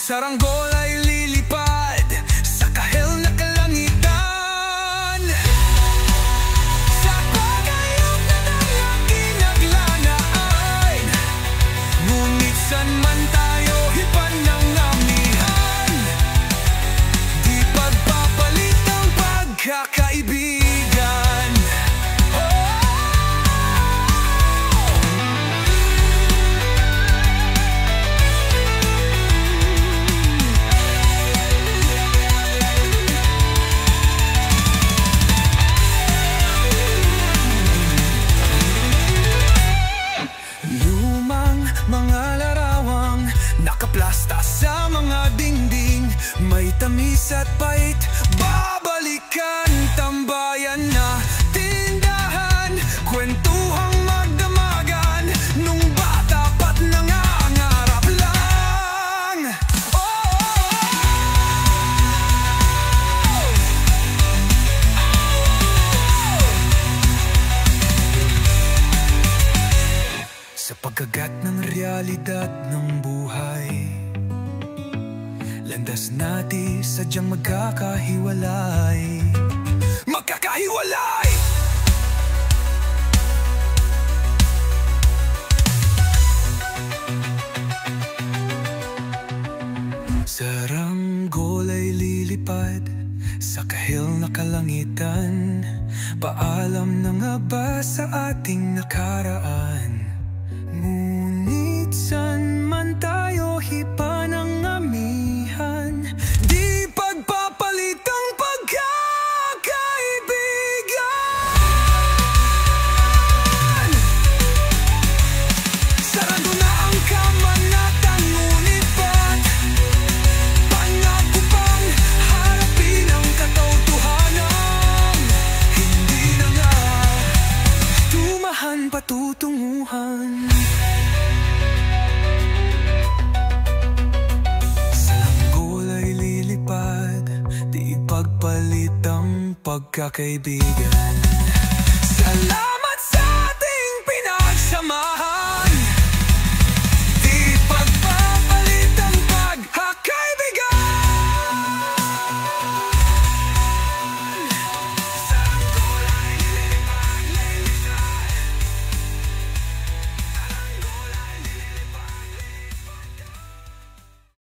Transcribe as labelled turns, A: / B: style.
A: Saranggol ay lilipad sa kahil na kalangitan. Sa pagayok na tayo'y kinaglanaan, ngunit saan man tayo hipan ng amihan. Di pagpapalit ang pagkakaibigan. Mga larawang nakaplasta sa mga dingding, may tamis at pait, babalikan. Tambayan na tindahan, kwentuhang magdamagan, nung bata pa't nangangarap lang. Sa pagkagat ng realidad ng buhay, landas natin sadyang magkakahiwalay. Magkakahiwalay! Saranggol ay lilipad sa kahil na kalangitan, paalam na nga ba sa ating nakaraan? Ngunit saan man tayo hipa ng amihan, di pagpapalit ang pagkakaibigan. Sarado na ang kamanatan, ngunit ba't pangako pang harapin ang katotohanan? Hindi na nga tumahan patutunguhan. Di pagpalit ang pagkakaibigan. Salamat!